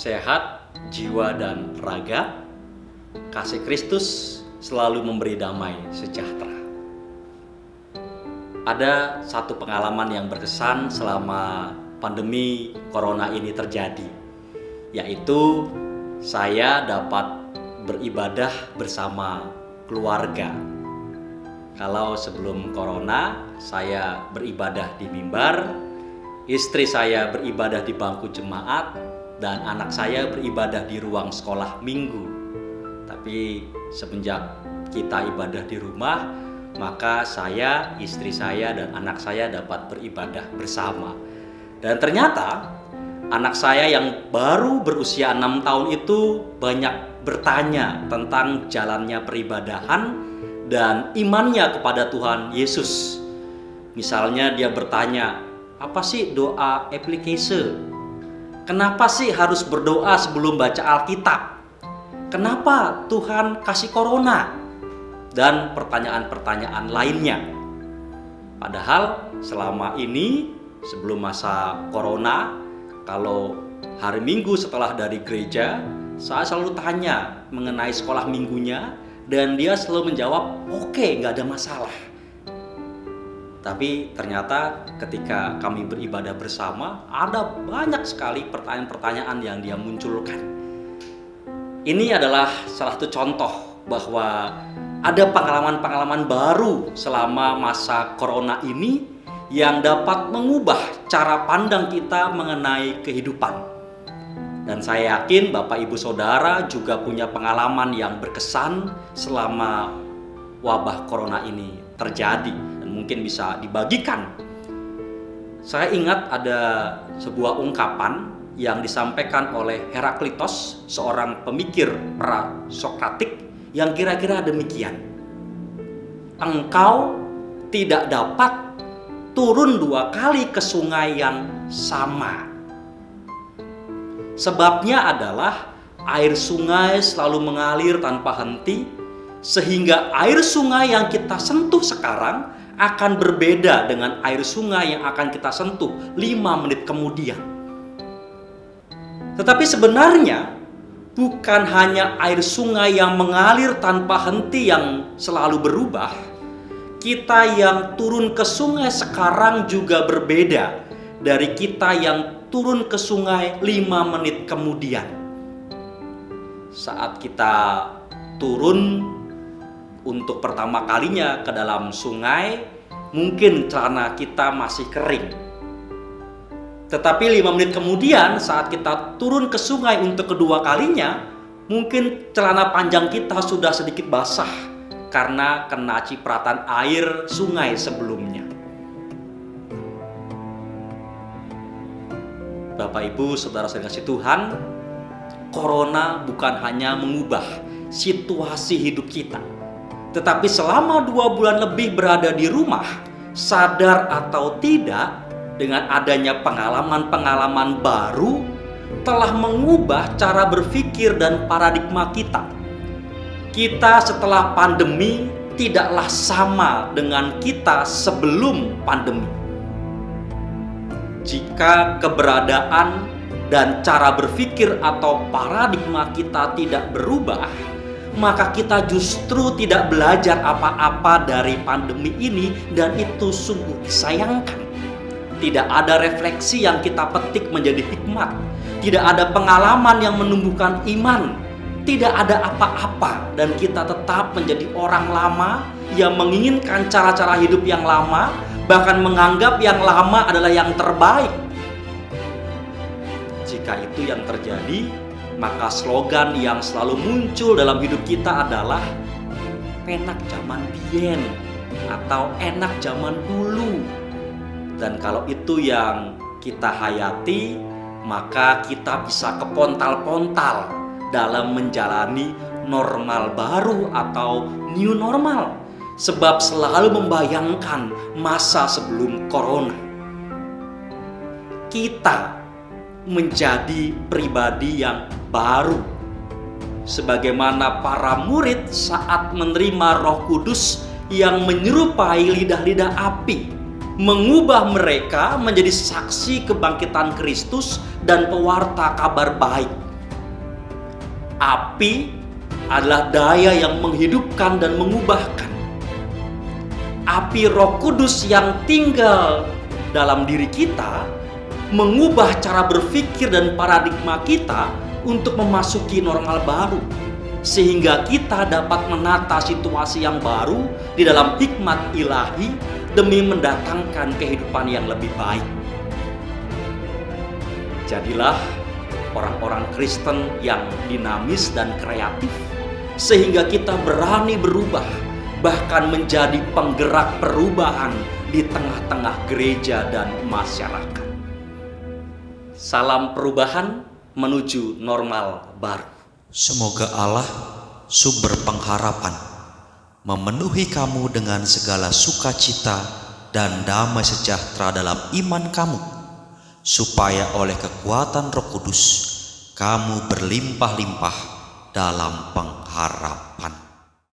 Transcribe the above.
sehat, jiwa dan raga. Kasih Kristus selalu memberi damai sejahtera. Ada satu pengalaman yang berkesan selama pandemi corona ini terjadi, yaitu saya dapat beribadah bersama keluarga. Kalau sebelum corona, saya beribadah di mimbar, istri saya beribadah di bangku jemaat, dan anak saya beribadah di ruang sekolah minggu. Tapi semenjak kita ibadah di rumah, maka saya, istri saya, dan anak saya dapat beribadah bersama. Dan ternyata anak saya yang baru berusia 6 tahun itu banyak bertanya tentang jalannya peribadahan dan imannya kepada Tuhan Yesus. Misalnya dia bertanya, apa sih doa application? Kenapa sih harus berdoa sebelum baca Alkitab? Kenapa Tuhan kasih corona? Dan pertanyaan-pertanyaan lainnya. Padahal selama ini sebelum masa corona, kalau hari Minggu setelah dari gereja, saya selalu tanya mengenai sekolah minggunya, dan dia selalu menjawab, oke, nggak ada masalah. Tapi ternyata ketika kami beribadah bersama, ada banyak sekali pertanyaan-pertanyaan yang dia munculkan. Ini adalah salah satu contoh bahwa ada pengalaman-pengalaman baru selama masa corona ini yang dapat mengubah cara pandang kita mengenai kehidupan. Dan saya yakin Bapak Ibu Saudara juga punya pengalaman yang berkesan selama wabah corona ini terjadi dan mungkin bisa dibagikan. Saya ingat ada sebuah ungkapan yang disampaikan oleh Heraklitos, seorang pemikir pra-Sokratik, yang kira-kira demikian. Engkau tidak dapat turun 2 kali ke sungai yang sama. Sebabnya adalah air sungai selalu mengalir tanpa henti, sehingga air sungai yang kita sentuh sekarang akan berbeda dengan air sungai yang akan kita sentuh 5 menit kemudian. Tetapi sebenarnya bukan hanya air sungai yang mengalir tanpa henti yang selalu berubah. Kita yang turun ke sungai sekarang juga berbeda dari kita yang turun ke sungai 5 menit kemudian. Saat kita turun untuk pertama kalinya ke dalam sungai, mungkin celana kita masih kering. Tetapi 5 menit kemudian saat kita turun ke sungai untuk kedua kalinya, mungkin celana panjang kita sudah sedikit basah karena kena cipratan air sungai sebelumnya. Bapak Ibu Saudara saya kasih Tuhan, corona bukan hanya mengubah situasi hidup kita, tetapi selama 2 bulan lebih berada di rumah, sadar atau tidak, dengan adanya pengalaman-pengalaman baru telah mengubah cara berpikir dan paradigma kita. Kita setelah pandemi tidaklah sama dengan kita sebelum pandemi. Jika keberadaan dan cara berpikir atau paradigma kita tidak berubah, maka kita justru tidak belajar apa-apa dari pandemi ini, dan itu sungguh disayangkan. Tidak ada refleksi yang kita petik menjadi hikmat. Tidak ada pengalaman yang menumbuhkan iman. Tidak ada apa-apa, dan kita tetap menjadi orang lama yang menginginkan cara-cara hidup yang lama, bahkan menganggap yang lama adalah yang terbaik. Jika itu yang terjadi, maka slogan yang selalu muncul dalam hidup kita adalah enak zaman biyen atau enak zaman dulu. Dan kalau itu yang kita hayati, maka kita bisa kepontal-pontal dalam menjalani normal baru atau new normal. Sebab selalu membayangkan masa sebelum corona. Kita menjadi pribadi yang baru. Sebagaimana para murid saat menerima Roh Kudus yang menyerupai lidah-lidah api, mengubah mereka menjadi saksi kebangkitan Kristus dan pewarta kabar baik. Api adalah daya yang menghidupkan dan mengubahkan. Api Roh Kudus yang tinggal dalam diri kita mengubah cara berpikir dan paradigma kita untuk memasuki normal baru, sehingga kita dapat menata situasi yang baru di dalam hikmat ilahi demi mendatangkan kehidupan yang lebih baik. Jadilah orang-orang Kristen yang dinamis dan kreatif, sehingga kita berani berubah, bahkan menjadi penggerak perubahan di tengah-tengah gereja dan masyarakat. Salam perubahan menuju normal baru. Semoga Allah, sumber pengharapan, memenuhi kamu dengan segala sukacita dan damai sejahtera dalam iman kamu, supaya oleh kekuatan Roh Kudus kamu berlimpah-limpah dalam pengharapan.